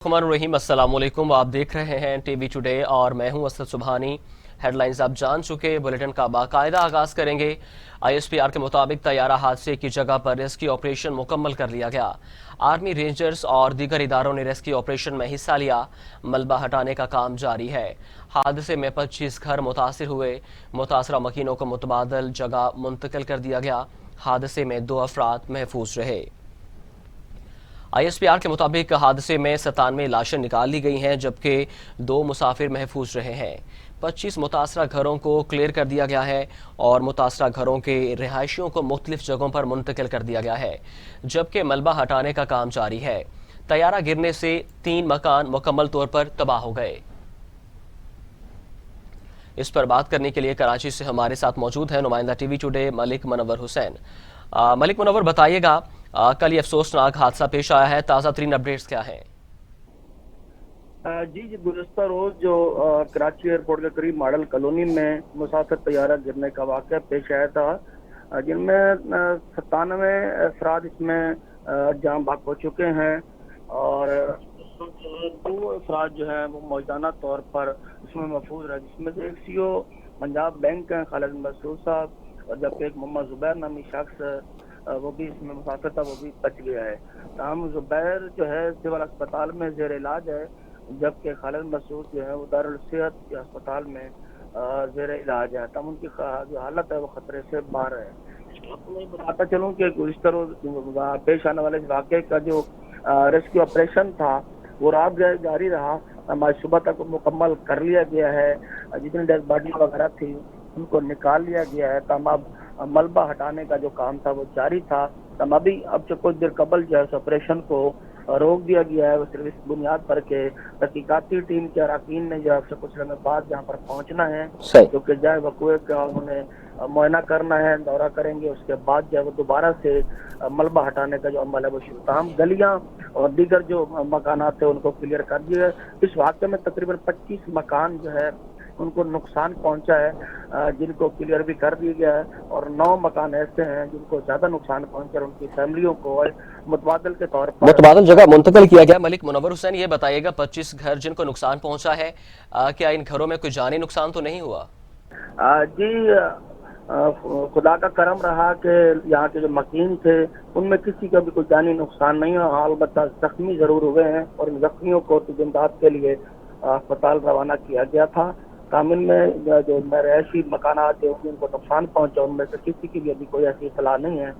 रहीम अस्सलाम वालेकुम। आप देख रहे हैं टीवी टुडे और मैं हूं असद सुबहानी। हेडलाइंस आप जान चुके, बुलेटिन का बाकायदा आगाज करेंगे। आईएसपीआर के मुताबिक तैयारा हादसे की जगह पर रेस्क्यू ऑपरेशन मुकम्मल कर लिया गया। आर्मी रेंजर्स और दीगर इदारों ने रेस्क्यू ऑपरेशन में हिस्सा लिया। मलबा हटाने का काम जारी है। हादसे में 25 घर मुतासिर हुए। मुतासरा मकीनों को मुतबादल जगह मुंतकिल कर दिया गया। हादसे में 2 अफराद महफूज रहे। आईएसपीआर के मुताबिक हादसे में 97 लाशें निकाल ली गई हैं, जबकि 2 मुसाफिर महफूज रहे हैं। 25 मुतासरा घरों को क्लियर कर दिया गया है और मुतासरा घरों के रिहायशियों को मुख्तलिफ जगहों पर मुंतकिल कर दिया गया है, जबकि मलबा हटाने का काम जारी है। तैयारा गिरने से 3 मकान मुकम्मल तौर पर तबाह हो गए। इस पर बात करने के लिए कराची से हमारे साथ मौजूद है नुमाइंदा टीवी टुडे मलिक मुनव्वर हुसैन। मलिक मुनव्वर, बताइएगा, कल ये अफसोसनाक हादसा पेश आया है, ताज़ा तरीन अपडेट्स क्या हैं? जी गुज़श्ता रोज जो कराची एयरपोर्ट के करीब मॉडल कॉलोनी में मुसाफिर तैयारा गिरने का वाक़या पेश आया था, जिनमें 97 अफराद इसमें जान बहक हो चुके हैं और 2 अफराद जो हैं वो मौजूदा तौर पर इसमें महफूज रहे, जिसमें से एक सीओ पंजाब बैंक हैं खालिद मसूद साहब, और जबकि एक मोहम्मद जुबैर नामी शख्स वो भी इसमें मुसाफिर था, वो भी बच गया है। तमाम जुबैर जो है सिविल अस्पताल में जेर इलाज है, जबकि खालिद मसूद जो है वो दारुल सेहत के अस्पताल में जेर इलाज है। तब उनकी जो हालत है वो खतरे से बाहर है। आपको मैं बताता चलूँ कि गुज़श्ता रोज पेश आने वाले इस वाक़े का जो रेस्क्यू ऑपरेशन था वो रात जारी रहा। आज सुबह तक मुकम्मल कर लिया गया है। जितनी डेड बॉडी वगैरह थी उनको निकाल लिया गया है। तमाम मलबा हटाने का जो काम था वो जारी था। तब अभी अब जो कुछ देर कबल जो है उस ऑपरेशन को रोक दिया गया है। वो सिर्फ इस बुनियाद पर के तहकीकाती टीम के अरकान ने जो है कुछ समय बाद यहाँ पर पहुँचना है, क्योंकि जाए वक़्वे का उन्होंने मुआयना करना है, दौरा करेंगे। उसके बाद जो है वो दोबारा से मलबा हटाने का जो अमल है वो शुरू। तमाम गलियाँ और दीगर जो मकानात थे उनको क्लियर कर दिया है। इस वाक़े में तकरीबन 25 मकान जो है उनको नुकसान पहुंचा है, जिनको क्लियर भी कर दिया गया है, और 9 मकान ऐसे हैं जिनको ज्यादा नुकसान पहुंचा है, उनकी फैमिलियों को मुतबादल के तौर पर मुतबादल जगह मुंतकिल किया गया। मलिक मुनव्वर हुसैन, ये बताइएगा, 25 घर जिनको नुकसान पहुंचा है, क्या इन घरों में कोई जानी नुकसान तो नहीं हुआ? जी खुदा का करम रहा कि यहाँ के जो मकीन थे उनमें किसी का भी कोई जानी नुकसान नहीं हुआ। अलबत्ता जख्मी जरूर हुए हैं और इन जख्मियों को इमदाद के लिए अस्पताल रवाना किया गया था। कामिल में जो रहायशी मकानात थे उनको नुकसान पहुंचा, उनमें से किसी की भी अभी कोई ऐसी इतला नहीं है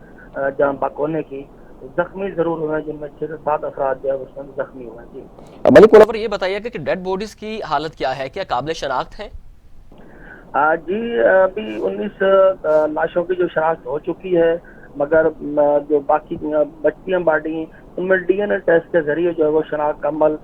जान बहक होने की। जख्मी जरूर हुए हैं, जिनमें 6 से 7 अफराद जो है उसमें जख्मी हुए हैं। जी मलिक मुनव्वर, ये बताइएगा कि डेड बॉडीज की हालत क्या है, क्या काबिल शनाख्त है? जी अभी 19 लाशों की जो शनाख्त हो चुकी है, मगर जो बाकी बचती हैं बॉडी उनमें डीएनए टेस्ट के जरिए जो है वो शनाख्त का अमल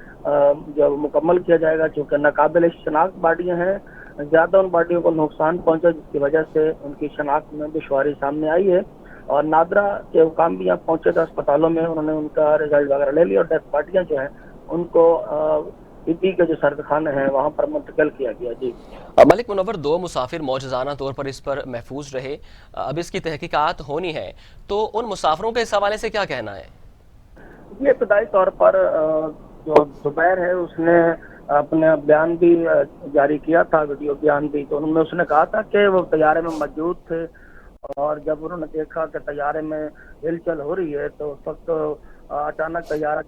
जो मुकम्मल किया जाएगा। चूँकि नाकाबिल शनाख्त बॉडियाँ हैं, ज़्यादा उन बॉडियों को नुकसान पहुंचा, जिसकी वजह से उनकी शनाख्त में दुश्वारी सामने आई है। और नादरा के हुकाम भी यहाँ पहुंचे थे अस्पतालों में, उन्होंने उनका रिजल्ट वगैरह ले लिया और डेथ बॉडियाँ जो हैं उनको ईदी के जो सरदखाने हैं वहाँ पर मुंतकिल किया गया। जी मलिक मुनव्वर, 2 मुसाफिर मौजूदाना तौर पर इस पर महफूज रहे, अब इसकी तहकीकात होनी है, तो उन मुसाफिरों के इस हवाले से क्या कहना है? ये इब्तदाई तौर पर जो जुबैर है उसने अपना बयान भी जारी किया था, वीडियो बयान भी। तो उनमें उसने कहा था कि वो तैयारे में मौजूद थे और जब उन्होंने देखा कि तैयारे में हिलचल हो रही है तो उस वक्त अचानक तैयारा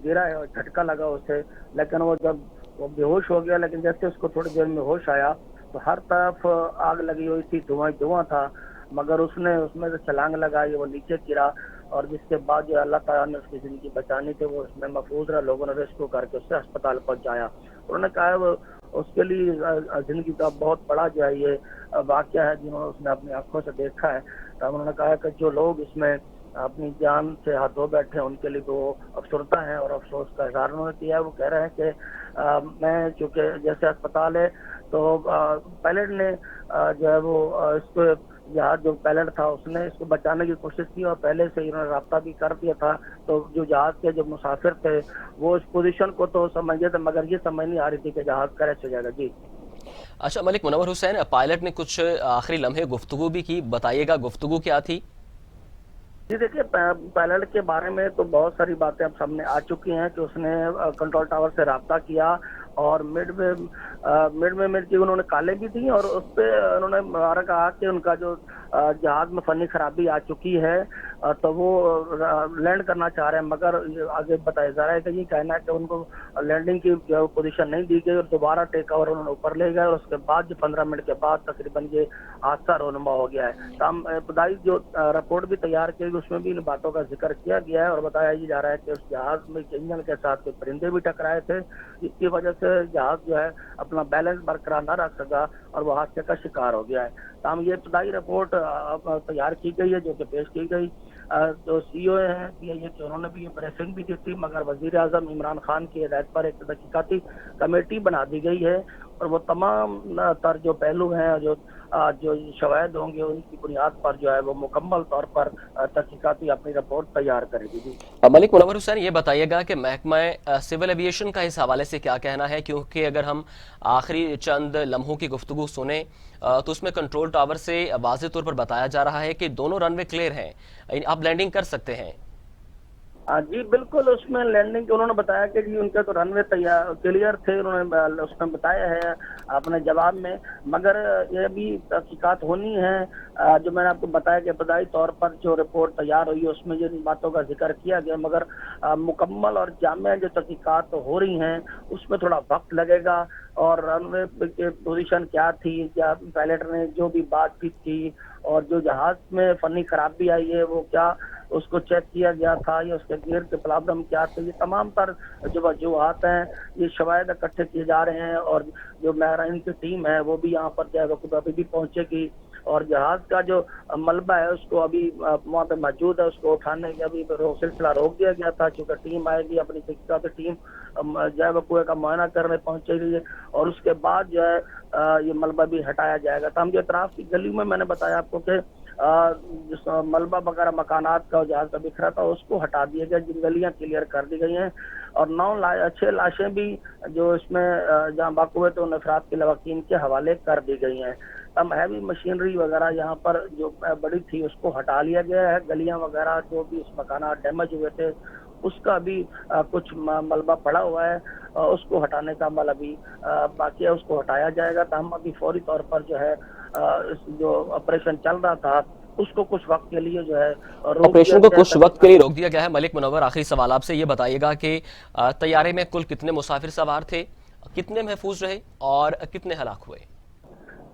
गिरा है और झटका लगा उसे, लेकिन वो जब वो बेहोश हो गया, लेकिन जैसे उसको थोड़ी देर में होश आया तो हर तरफ आग लगी हुई थी, धुआं धुआं था, मगर उसने उसमें से छलांग लगाई, वो नीचे गिरा और जिसके बाद जो अल्लाह ताला ने उसकी जिंदगी बचानी थी वो उसमें महफूज रहा। लोगों ने रेस्क्यू करके उससे अस्पताल पहुंचाया। उन्होंने कहा वो उसके लिए जिंदगी का बहुत बड़ा जो है ये वाक़या है, जिन्होंने उसने अपनी आंखों से देखा है। तो उन्होंने कहा कि जो लोग इसमें अपनी जान से हाथ धो बैठे हैं उनके लिए वो अफसरदा हैं और अफसोस का इजहार उन्होंने किया है। वो कह रहे हैं कि मैं चूँकि जैसे अस्पताल है तो पायलट ने जो है वो इसको जहाज जो पायलट था उसने इसको बचाने की कोशिश की और पहले से ही उन्होंने राब्ता भी कर दिया था। तो जो जहाज के जो मुसाफिर थे वो इस पोजीशन को तो समझ गए थे, मगर ये समझ नहीं आ रही थी कि जहाज क्रैश हो जाएगा। जी अच्छा मलिक मुनव्वर हुसैन, पायलट ने कुछ आखिरी लम्हे गुफ्तगू भी की, बताइएगा गुफ्तगू क्या थी? जी देखिए, पायलट के बारे में तो बहुत सारी बातें अब सामने आ चुकी हैं कि उसने कंट्रोल टावर से राब्ता किया और मिड में मिर्ची उन्होंने काले भी दी और उस पे उन्होंने हमारा कहा कि उनका जो जहाज में फनी खराबी आ चुकी है, तो वो लैंड करना चाह रहे हैं, मगर ये आगे बताया जा रहा है कि ये कहना है कि उनको लैंडिंग की जो पोजीशन नहीं दी गई और दोबारा टेक ओवर उन्होंने ऊपर ले गए और उसके बाद जो 15 मिनट के बाद तकरीबन ये हादसा रोनुमा हो गया है। तो हम इब्तदाई जो रिपोर्ट भी तैयार की गई उसमें भी इन बातों का जिक्र किया गया है और बताया ये जा रहा है कि उस जहाज में इंजन के साथ कोई परिंदे भी टकराए थे, जिसकी वजह से जहाज जो है अपना बैलेंस बरकरार न रख सका और वो हादसे का शिकार हो गया है। तो हम ये इब्तदाई रिपोर्ट तैयार की गई है जो कि पेश की गई। जो सीईओ हैं पीआईए के, उन्होंने भी ये ब्रीफिंग भी दी थी, मगर वजीर आजम इमरान खान की हिदायत पर एक तहकीकाती कमेटी बना दी गई है और वो तमाम तर जो पहलू हैं जो शवाहिद होंगे उनकी बुनियाद पर जो है वो मुकम्मल तौर पर तहकीकाती अपनी रिपोर्ट तैयार करेगी। मलिक मुनव्वर हुसैन, ये बताइएगा कि महकमा सिविल एविएशन का इस हवाले से क्या कहना है, क्योंकि अगर हम आखिरी चंद लम्हों की गुफ्तगू सुने तो उसमें कंट्रोल टावर से वाज़ेह तौर पर बताया जा रहा है कि दोनों रनवे क्लियर हैं, आप लैंडिंग कर सकते हैं। जी बिल्कुल, उसमें लैंडिंग के उन्होंने बताया कि जी उनके तो रनवे तैयार क्लियर थे, उन्होंने उसमें बताया है अपने जवाब में, मगर ये भी तहकीकात होनी है। जो मैंने आपको बताया कि इब्तदाई तौर पर जो रिपोर्ट तैयार हुई है उसमें जिन बातों का जिक्र किया गया, मगर मुकम्मल और जामे जो तहकीकात हो रही हैं उसमें थोड़ा वक्त लगेगा और रनवे की पोजीशन क्या थी, क्या पायलट ने जो भी बातचीत की और जो जहाज में फनी खराबी आई है वो क्या उसको चेक किया गया था या उसके गियर के प्रॉब्लम क्या थे, ये तमाम तर जो वजूहात हैं ये शवाहिद इकट्ठे किए जा रहे हैं और जो महराइन की टीम है वो भी यहाँ पर जो है अभी भी पहुंचेगी और जहाज का जो मलबा है उसको अभी वहाँ पे मौजूद है, उसको उठाने का अभी सिलसिला रोक दिया गया था, चूंकि टीम आएगी अपनी टीम जो है वो कुएं का मुआयना करने पहुंचेगी और उसके बाद जो है ये मलबा भी हटाया जाएगा। तो हम जो इतराफ की गली में मैंने बताया आपको कि जिस मलबा वगैरह मकानात का जहाज का बिखरा था उसको हटा दिया गया, जिन गलियां क्लियर कर दी गई हैं और 6 लाशें भी जो इसमें जहाँ वाक़ हुए थे उन अफराद के लवाकीन के हवाले कर दी गई हैं। हम हैवी मशीनरी वगैरह यहाँ पर जो बड़ी थी उसको हटा लिया गया है, गलियां वगैरह जो भी इस मकानात डैमेज हुए थे उसका भी कुछ मलबा पड़ा हुआ है, उसको हटाने का अमल अभी बाकी है, उसको हटाया जाएगा। तो हम अभी फौरी तौर पर जो है जो ऑपरेशन चल रहा था उसको कुछ वक्त के लिए जो है ऑपरेशन को कुछ वक्त के लिए रोक दिया गया है। मलिक मुनव्वर, आखिरी सवाल आपसे ये बताइएगा कि तैयारे में कुल कितने मुसाफिर सवार थे, कितने महफूज रहे और कितने हलाक हुए?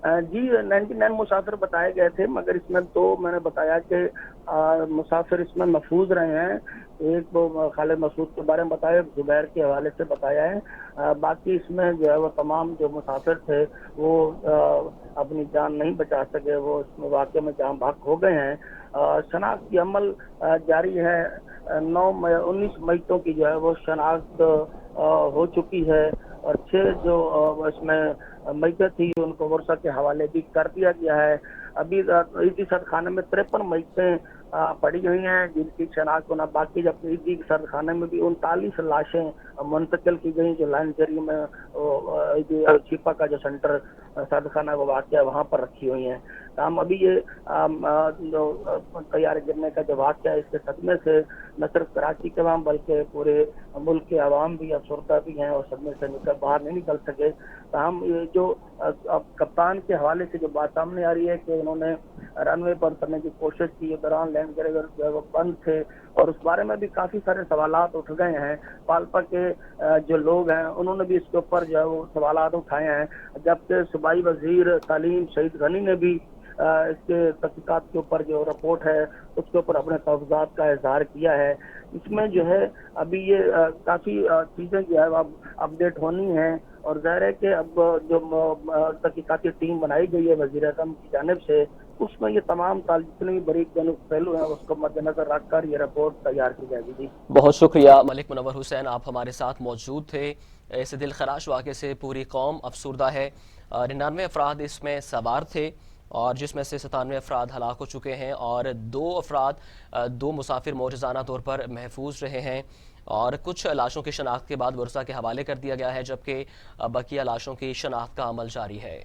जी 99 मुसाफिर बताए गए थे, मगर इसमें तो मैंने बताया कि मुसाफिर इसमें महफूज रहे हैं। एक वो खालिद मसूद के बारे में बताया, जुबैर के हवाले से बताया है, बाकी इसमें जो है वो तमाम जो मुसाफिर थे वो अपनी जान नहीं बचा सके, वो इसमें वाक़े में जान भाग हो गए हैं। शनाख्त की अमल जारी है, 19 मईतों की जो है वो शनाख्त हो चुकी है और 6 जो इसमें मैतें थी उनको वर्षा के हवाले भी कर दिया गया है। अभी ईदी सरखाने में 53 मैतें पड़ी हुई हैं जिनकी शनाख्त होना बाकी, जबकि ईदी सरखाने में भी 39 लाशें मुंतकिल की गई जो लाइन जरी में छिपा का जो सेंटर सरखाना वो वाक़ वहाँ पर रखी हुई हैं। तो हम अभी ये जो तैयार गिरने का जो वाक़ है इसके सदमे से न सिर्फ कराची के अवाम बल्कि पूरे मुल्क के अवाम भी अफसरदा भी हैं और सदमे से बाहर नहीं निकल सके। तो हम ये जो कप्तान के हवाले से जो बात सामने आ रही है कि उन्होंने रनवे पर उतरने की कोशिश की, दौरान लैंड गेयर जो है वो बंद थे और उस बारे में भी काफ़ी सारे सवालात उठ गए हैं। पाल्पा के जो लोग हैं उन्होंने भी इसके ऊपर जो है वो सवालात उठाए हैं, जबकि सूबाई वजीर तालीम शहीद गनी ने भी इसके तहकीकात के ऊपर जो रिपोर्ट है उसके ऊपर अपने तवज़ात का इजहार किया है। इसमें जो है अभी ये काफ़ी चीज़ें जो है अब अपडेट होनी है और ज़ाहिर है कि अब जो तहकीकाती टीम बनाई गई है वज़ीर आज़म की जानिब से उसमें ये तमाम जितने भी बरीक पहलू हैं उसको मद्देनजर रखकर ये रिपोर्ट तैयार की जाएगी। जी बहुत शुक्रिया मलिक मुनव्वर हुसैन, आप हमारे साथ मौजूद थे। इस दिल खराश वाक़े से पूरी कौम अफसुर्दा है। 99 अफराद इसमें सवार थे और जिसमें से 97 अफराद हलाक हो चुके हैं और 2 मुसाफिर मोजज़ाना तौर पर महफूज रहे हैं और कुछ लाशों की शनाख्त के बाद वर्षा के हवाले कर दिया गया है, जबकि बकिया लाशों की शनाख्त का अमल जारी है।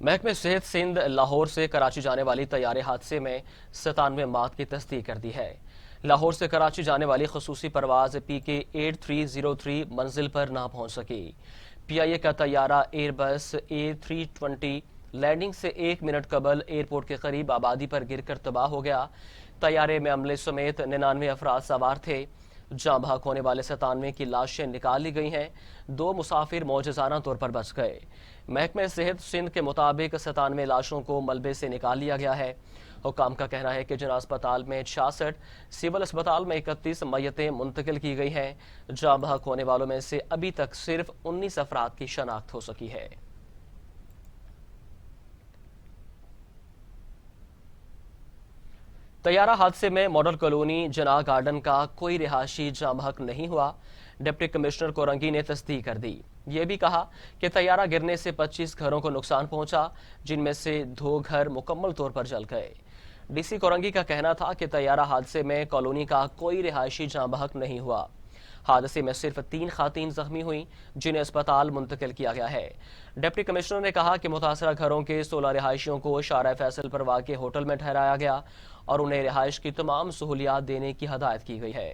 محکمہ صحت سندھ لاہور سے کراچی جانے والی طیارے حادثے میں 97 موت کی تصدیق کر دی ہے۔ لاہور سے کراچی جانے والی خصوصی پرواز PK8303 منزل پر نہ پہنچ سکی۔ PIA کا طیارہ ایئر بس A320 لینڈنگ سے 1 منٹ قبل ایئرپورٹ کے قریب آبادی پر گر کر تباہ ہو گیا۔ طیارے میں عملے سمیت 99 افراد سوار تھے۔ جاں بحق ہونے والے 97 کی لاشیں نکال لی گئی ہیں۔ 2 مسافر معجزانہ طور پر بچ گئے۔ محکمہ صحت سندھ کے مطابق 97 لاشوں کو ملبے سے نکال لیا گیا ہے۔ حکام کا کہنا ہے کہ جناح اسپتال میں 66، سول اسپتال میں 31 میتیں منتقل کی گئی ہیں۔ جاں بحق ہونے والوں میں سے ابھی تک صرف 19 افراد کی شناخت ہو سکی ہے۔ طیارہ حادثے میں ماڈل کالونی جناح گارڈن کا کوئی رہائشی جاں بحق نہیں ہوا۔ ڈپٹی کمشنر کورنگی نے تصدیق کر دی۔ یہ بھی کہا کہ طیارہ گرنے سے 25 گھروں کو نقصان پہنچا، جن میں سے 2 گھر مکمل طور پر جل گئے۔ DC کورنگی کا کہنا تھا کہ طیارہ حادثے میں کالونی کا کوئی رہائشی جاں بحق نہیں ہوا۔ حادثے میں صرف 3 خواتین زخمی ہوئیں، جنہیں اسپتال منتقل کیا گیا ہے۔ ڈپٹی کمشنر نے کہا کہ متاثرہ گھروں کے 16 رہائشیوں کو شارع فیصل پر واقع ہوٹل میں ٹھہرایا گیا اور انہیں رہائش کی تمام سہولیات دینے کی ہدایت کی گئی ہے۔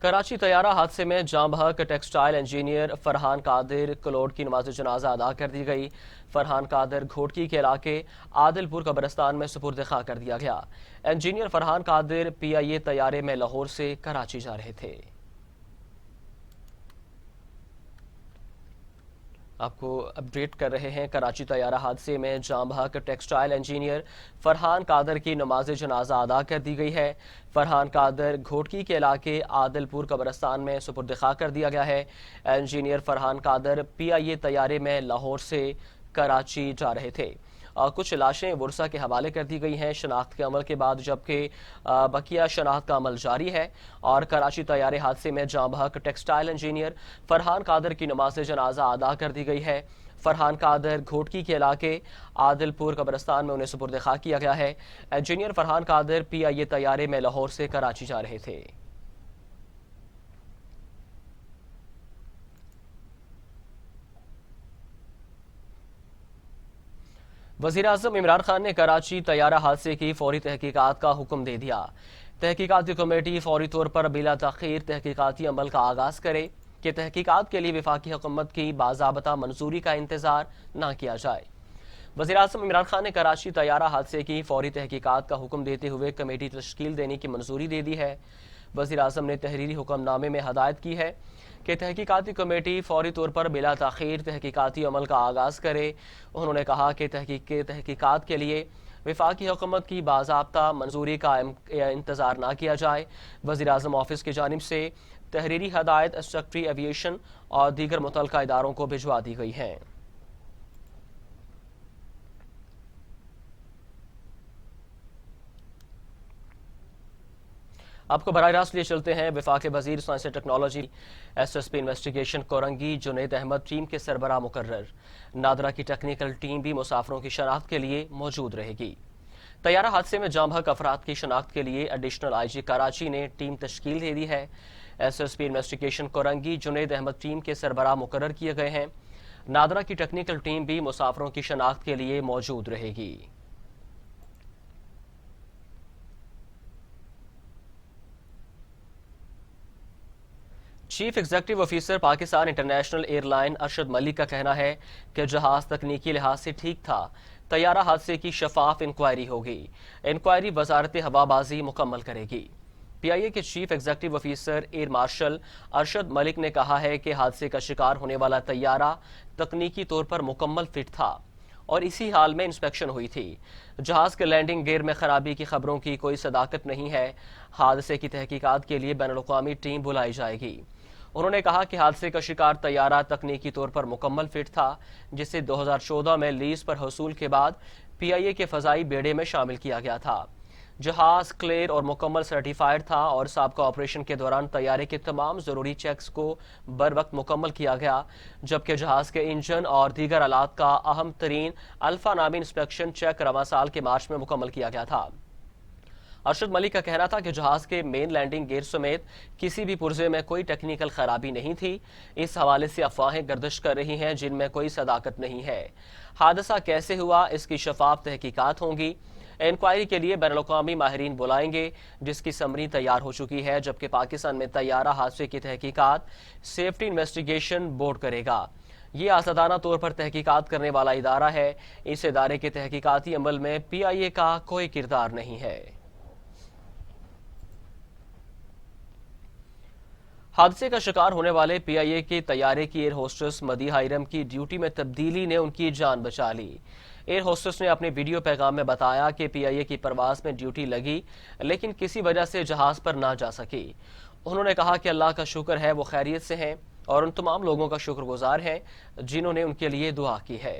کراچی طیارہ حادثے میں جاں بحق ٹیکسٹائل انجینئر فرحان قادر کلوڈ کی نماز جنازہ ادا کر دی گئی۔ فرحان قادر گھوٹکی کے علاقے عادل پور قبرستان میں سپرد خاک کر دیا گیا۔ انجینئر فرحان قادر PIA طیارے میں لاہور سے کراچی جا رہے تھے۔ آپ کو اپڈیٹ کر رہے ہیں۔ کراچی طیارہ حادثے میں جاں بحق ٹیکسٹائل انجینئر فرحان قادر کی نماز جنازہ ادا کر دی گئی ہے۔ فرحان قادر گھوٹکی کے علاقے عادل پور قبرستان میں سپرد خاک کر دیا گیا ہے۔ انجینئر فرحان قادر PIA طیارے میں لاہور سے کراچی جا رہے تھے۔ کچھ لاشیں ورثہ کے حوالے کر دی گئی ہیں شناخت کے عمل کے بعد، جبکہ بقیہ شناخت کا عمل جاری ہے۔ اور کراچی طیارے حادثے میں جاں بحق ٹیکسٹائل انجینئر فرحان قادر کی نماز جنازہ ادا کر دی گئی ہے۔ فرحان قادر گھوٹکی کے علاقے عادل پور قبرستان میں انہیں سپرد خاک کیا گیا ہے۔ انجینئر فرحان قادر PIA طیارے میں لاہور سے کراچی جا رہے تھے۔ وزیراعظم عمران خان نے کراچی طیارہ حادثے کی فوری تحقیقات کا حکم دے دیا۔ تحقیقاتی کمیٹی فوری طور پر بلا تاخیر تحقیقاتی عمل کا آغاز کرے کہ تحقیقات کے لیے وفاقی حکومت کی باضابطہ منظوری کا انتظار نہ کیا جائے۔ وزیراعظم عمران خان نے کراچی طیارہ حادثے کی فوری تحقیقات کا حکم دیتے ہوئے کمیٹی تشکیل دینے کی منظوری دے دی ہے۔ وزیراعظم نے تحریری حکم نامے میں ہدایت کی ہے کہ تحقیقاتی کمیٹی فوری طور پر بلا تاخیر تحقیقاتی عمل کا آغاز کرے۔ انہوں نے کہا کہ تحقیقات کے لیے وفاقی حکومت کی باضابطہ منظوری کا انتظار نہ کیا جائے۔ وزیراعظم آفس کی جانب سے تحریری ہدایت سیکریٹری ایویشن اور دیگر متعلقہ اداروں کو بھجوا دی گئی ہیں۔ آپ کو براہ راست لیے چلتے ہیں۔ وفاق وزیر science technology SSP investigation Korangi Junaid Ahmed team کے سربراہ مقرر۔ نادرا کی ٹیکنیکل ٹیم بھی مسافروں کی شناخت کے لیے موجود رہے گی۔ طیارہ حادثے میں جاں بحق افراد کی شناخت کے لیے ایڈیشنل IG کراچی نے ٹیم تشکیل دے دی ہے۔ SSP investigation Korangi Junaid Ahmed team کے سربراہ مقرر کیے گئے ہیں۔ نادرا کی ٹیکنیکل ٹیم بھی مسافروں کی شناخت کے لیے موجود رہے گی۔ Chief executive officer Pakistan international airline Arshad Malik کا کہنا ہے کہ جہاز تکنیکی لحاظ سے ٹھیک تھا۔ طیارہ حادثے کی شفاف انکوائری ہوگی۔ انکوائری وزارت ہوابازی مکمل کرے گی۔ PIA کے chief executive officer air marshal Arshad Malik نے کہا ہے کہ حادثے کا شکار ہونے والا طیارہ تکنیکی طور پر مکمل فٹ تھا اور اسی حال میں انسپیکشن ہوئی تھی۔ جہاز کے لینڈنگ گیئر میں خرابی کی خبروں کی کوئی صداقت نہیں ہے۔ حادثے کی تحقیقات کے لیے بین الاقوامی ٹیم بلائی جائے گی۔ انہوں نے کہا کہ حادثے کا شکار طیارہ تکنیکی طور پر مکمل فٹ تھا، جسے 2014 میں لیز پر حصول کے بعد PIA کے فضائی بیڑے میں شامل کیا گیا تھا۔ جہاز کلیئر اور مکمل سرٹیفائیڈ تھا اور سابقہ آپریشن کے دوران طیارے کے تمام ضروری چیکس کو بر وقت مکمل کیا گیا، جبکہ جہاز کے انجن اور دیگر آلات کا اہم ترین الفا نامی انسپیکشن چیک رواں سال کے مارچ میں مکمل کیا گیا تھا۔ ارشد ملک کا کہنا تھا کہ جہاز کے مین لینڈنگ گیئر سمیت کسی بھی پرزے میں کوئی ٹیکنیکل خرابی نہیں تھی۔ اس حوالے سے افواہیں گردش کر رہی ہیں جن میں کوئی صداقت نہیں ہے۔ حادثہ کیسے ہوا اس کی شفاف تحقیقات ہوں گی۔ انکوائری کے لیے بین الاقوامی ماہرین بلائیں گے جس کی سمری تیار ہو چکی ہے، جبکہ پاکستان میں طیارہ حادثے کی تحقیقات سیفٹی انویسٹیگیشن بورڈ کرے گا۔ یہ آزادانہ طور پر تحقیقات کرنے والا ادارہ ہے۔ اس ادارے کے تحقیقاتی عمل میں پی آئی اے کا کوئی کردار نہیں ہے۔ حادثے کا شکار ہونے والے پی آئی اے کے طیارے کی ایئر ہوسٹس مدیحہ ارم کی ڈیوٹی میں تبدیلی نے ان کی جان بچا لی۔ ایئر ہوسٹس نے اپنے ویڈیو پیغام میں بتایا کہ پی آئی اے کی پرواز میں ڈیوٹی لگی لیکن کسی وجہ سے جہاز پر نہ جا سکی۔ انہوں نے کہا کہ اللہ کا شکر ہے وہ خیریت سے ہیں اور ان تمام لوگوں کا شکر گزار ہیں جنہوں نے ان کے لیے دعا کی ہے۔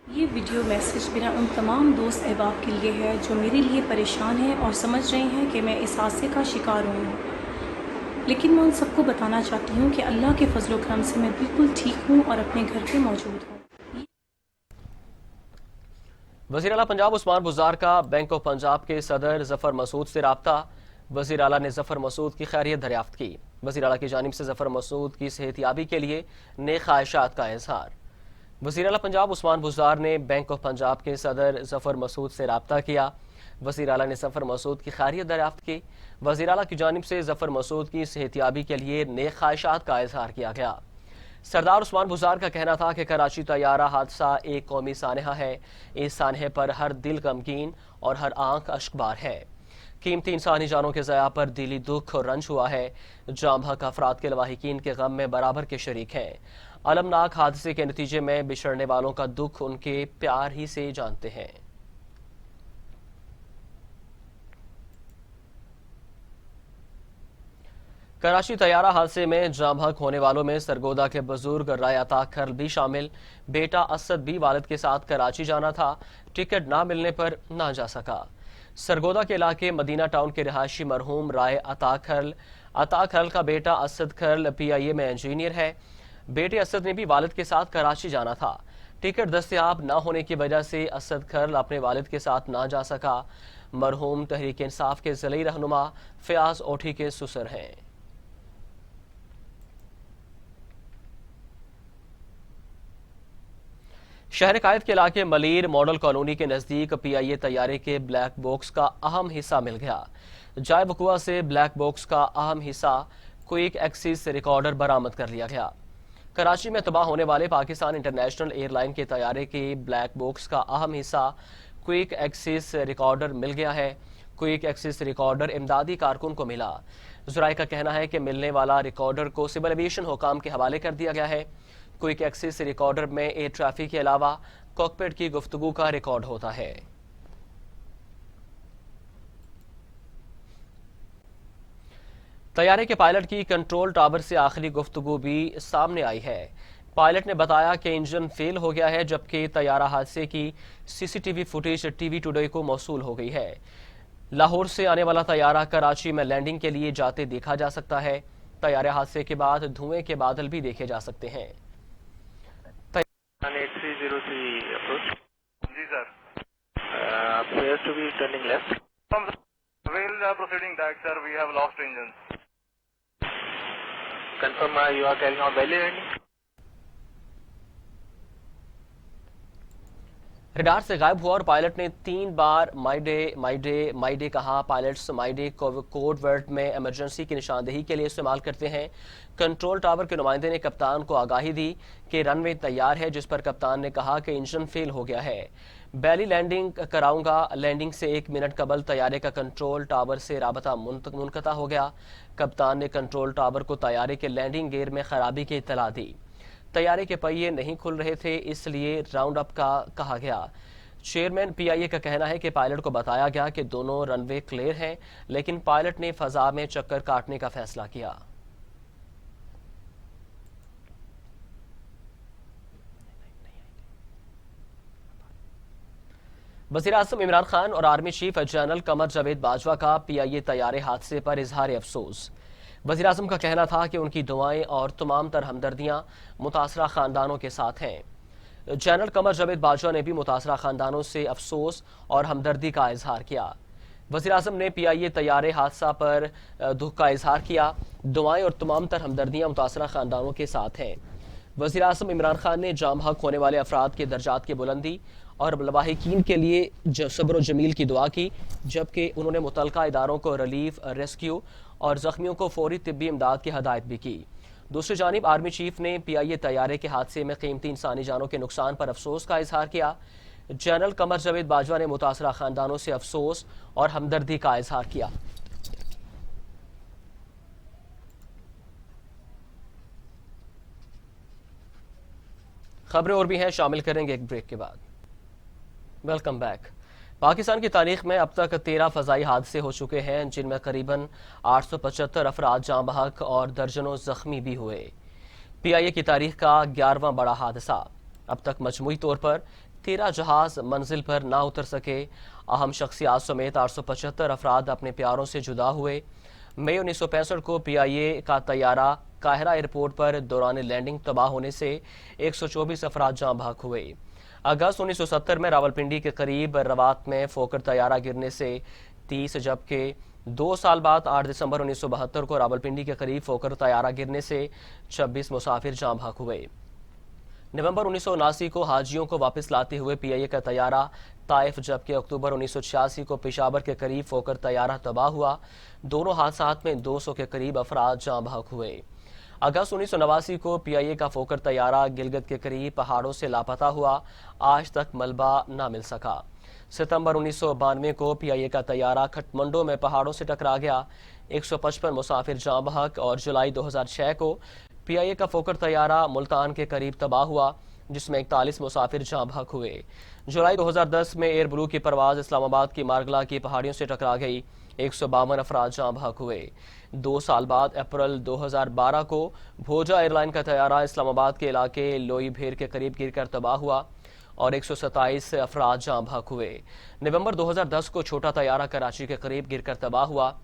یہ ویڈیو میسج میرا ان تمام دوست احباب کے لیے ہے جو میرے لیے پریشان ہیں اور سمجھ رہے ہیں کہ میں اس حادثے کا شکار ہوں، لیکن میں ان سب کو بتانا چاہتی ہوں کہ اللہ کے فضل و کرم سے میں بالکل ٹھیک ہوں اور اپنے گھر پہ موجود ہوں۔ وزیر اعلیٰ پنجاب عثمان بزدار کا بینک آف پنجاب کے صدر ظفر مسعود سے رابطہ۔ وزیر اعلیٰ نے ظفر مسعود کی خیریت دریافت کی۔ وزیر اعلیٰ کی جانب سے ظفر مسعود کی صحت یابی کے لیے نیک خواہشات کا اظہار۔ وزیر اعلیٰ پنجاب عثمان بزدار نے بینک آف پنجاب کے صدر ظفر مسعود سے رابطہ کیا۔ وزیر اعلیٰ نے ظفر مسعود کی خیریت دریافت کی۔ وزیر اعلیٰ کی جانب سے ظفر مسعود کی صحت یابی کے لیے نیک خواہشات کا اظہار کیا گیا۔ سردار عثمان بزدار کا کہنا تھا کہ کراچی طیارہ حادثہ ایک قومی سانحہ ہے۔ اس سانحے پر ہر دل غمگین اور ہر آنکھ اشکبار ہے۔ قیمتی انسانی جانوں کے ضیاع پر دلی دکھ اور رنج ہوا ہے۔ جاں بحق افراد کے لواحقین کے غم میں برابر کے شریک ہیں۔ المناک حادثے کے نتیجے میں بچھڑنے والوں کا دکھ ان کے پیار ہی سے جانتے ہیں۔ کراچی طیارہ حادثے میں جاں بحق ہونے والوں میں سرگودا کے بزرگ رائے عطا کھرل بھی شامل۔ بیٹا اسد بھی والد کے ساتھ کراچی جانا تھا، ٹکٹ نہ ملنے پر نہ جا سکا۔ سرگودا کے علاقے مدینہ ٹاؤن کے رہائشی مرحوم رائے عطا کھرل کا بیٹا اسد کھرل پی آئی اے میں انجینئر ہے۔ بیٹے اسد نے بھی والد کے ساتھ کراچی جانا تھا، ٹکٹ دستیاب نہ ہونے کی وجہ سے اسد کھرل اپنے والد کے ساتھ نہ جا سکا۔ مرحوم تحریک انصاف کے ضلعی رہنما فیاض اوٹھی کے سسر ہیں۔ شہر قائد کے علاقے ملیر ماڈل کالونی کے نزدیک پی آئی اے طیارے کے بلیک باکس کا اہم حصہ مل گیا۔ جائے وقوع سے بلیک باکس کا اہم حصہ کوئک ایکسس ریکارڈر برآمد کر لیا گیا۔ کراچی میں تباہ ہونے والے پاکستان انٹرنیشنل ایئر لائن کے طیارے کے بلیک باکس کا اہم حصہ کوئک ایکسس ریکارڈر مل گیا ہے۔ کوئک ایکسس ریکارڈر امدادی کارکن کو ملا۔ ذرائع کا کہنا ہے کہ ملنے والا ریکارڈر کو سول ایویشن حکام کے حوالے کر دیا گیا ہے۔ کوئک ایکسس ریکارڈر میں ایئر ٹریفک کے علاوہ کاکپٹ کی گفتگو کا ریکارڈ ہوتا ہے۔ طیارے کے پائلٹ کی کنٹرول ٹاور سے آخری گفتگو بھی سامنے آئی ہے۔ پائلٹ نے بتایا کہ انجن فیل ہو گیا ہے، جبکہ طیارہ حادثے کی C C T V footage T V today کو موصول ہو گئی ہے۔ لاہور سے آنے والا طیارہ کراچی میں لینڈنگ کے لیے جاتے دیکھا جا سکتا ہے۔ طیارے حادثے کے بعد دھوئیں کے بادل بھی دیکھے جا سکتے ہیں۔ 8303 approach. जी sir. Appears to be turning left. From the rail proceeding back, sir. We have lost engines. Confirm you are carrying out belly landing. Radar سے غائب ہوا اور پائلٹ نے 3 بار مائی ڈے کہا۔ Pilots mayday code word میں emergency کی نشاندہی کے لیے استعمال کرتے ہیں۔ کنٹرول ٹاور کے نمائندے نے کپتان کو آگاہی دی کہ رن وے تیار ہے، جس پر کپتان نے کہا کہ انجن فیل ہو گیا ہے، بیلی لینڈنگ کراؤں گا۔ لینڈنگ سے 1 منٹ قبل طیارے کا کنٹرول ٹاور سے رابطہ منقطع ہو گیا۔ کپتان نے کنٹرول ٹاور کو طیارے کے لینڈنگ گیئر میں خرابی کی اطلاع دی۔ طیارے کے پہیے نہیں کھل رہے تھے، اس لیے راؤنڈ اپ کا کہا گیا۔ چیئرمین پی آئی اے کا کہنا ہے کہ پائلٹ کو بتایا گیا کہ دونوں رن وے کلیئر ہیں، لیکن پائلٹ نے فضا میں چکر کاٹنے کا فیصلہ کیا۔ وزیراعظم عمران خان اور army chief general Qamar Javed Bajwa کا پی آئی اے طیارے حادثے پر اظہار افسوس۔ وزیراعظم کا کہنا تھا کہ ان کی دعائیں اور تمام تر ہمدردیاں متاثرہ خاندانوں کے ساتھ ہیں۔ جنرل قمر جاوید باجوہ نے بھی متاثرہ خاندانوں سے افسوس اور ہمدردی کا اظہار کیا۔ वज़ीर-ए-आज़म ने PIA तैयारे हादसा पर दुख का इजहार किया। दुआएं और तमाम तर हमदर्दियाँ मुतासरा ख़ानदानों के साथ हैं। वज़ीर-ए-आज़म इमरान खान ने जाम हक होने वाले अफराद के दर्जात की बुलंदी और लवाहिकीन के लिए सब्र जमील की दुआ की, जबकि उन्होंने मुतल्लिका इदारों को रिलीफ, रेस्क्यू और ज़ख्मियों को फौरी तिब्बी इमदाद की हदायत भी की। दूसरी जानिब आर्मी चीफ ने PIA तैयारे के हादसे में कीमती इंसानी जानों के नुकसान पर अफसोस का इजहार किया। जनरल कमर जावेद बाजवा ने मुतासरा खानदानों से अफसोस और हमदर्दी का इजहार किया। खबरें और भी हैं, शामिल करेंगे एक ब्रेक के बाद। Welcome back. पाकिस्तान की तारीख में अब तक 13 फ़ज़ाई हादसे हो चुके हैं, जिनमें करीबन 875 अफराद जाँ बहक और दर्जनों ज़ख्मी भी हुए। PIA की तारीख का 11वां बड़ा हादसा। अब तक मजमूई तौर पर 13 जहाज मंजिल पर ना उतर सके। अहम शख्सियात समेत 875 अफराद अपने प्यारों से जुदा हुए। मई 1965 को PIA का तैयारा काहिरा एयरपोर्ट पर दौरान लैंडिंग तबाह होने से 124 अफराद जाँ बहक हुए। अगस्त 1970 में रावलपिंडी के करीब रवात में फोकर तैयारा गिरने से 30, जबकि 2 साल बाद 8 दिसंबर 1972 को रावलपिंडी के करीब फोकर तैयारा गिरने से 26 मुसाफिर जाँ बहक हुए। नवंबर 1979 को हाजियों को वापस लाते हुए PIA का तैयारा ताइफ, जबकि अक्टूबर 1986 को पेशावर के करीब फोकर तैयारा तबाह हुआ। दोनों हादसात में 200 के करीब अफराद जाँ बहक हुए। अगस्त 1989 को PIA का फोकर तैयारा गिलगित के करीब पहाड़ों से लापता हुआ, आज तक मलबा न मिल सका। सितंबर 1992 को PIA का तैयारा खटमंडो में पहाड़ों से टकरा गया, 155 मुसाफिर जाँ बहक। और जुलाई 2006 को PIA का फोकर तैयारा मुल्तान के करीब तबाह हुआ, जिसमें 41 मुसाफिर जाँ बहक हुए। जुलाई 2010 में एयर ब्लू की परवाज इस्लामाबाद की मारगला की पहाड़ियों से टकरा गई, 152 अफराद जाँ बहक हुए। 2 साल बाद अप्रैल 2012 को भोजा एयरलाइन का तैयारा इस्लामाबाद के इलाके लोई भेर के करीब गिरकर तबाह हुआ और 127 अफराद जाँ बहक हुए। नवंबर 2010 को छोटा तैयारा कराची के करीब गिरकर तबाह हुआ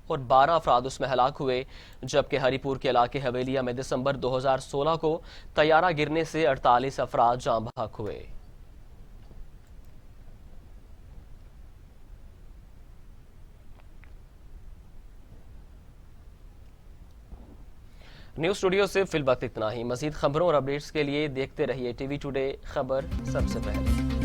और 12 अफराद उसमें हलाक हुए, जबकि हरीपुर के इलाके हवेलिया में दिसंबर 2016 को तैयारा गिरने से 48 अफराद जाँ बहक हुए। न्यूज़ स्टूडियो से फिल वक्त इतना ही। मजीद खबरों और अपडेट्स के लिए देखते रहिए TV टुडे, खबर सबसे पहले।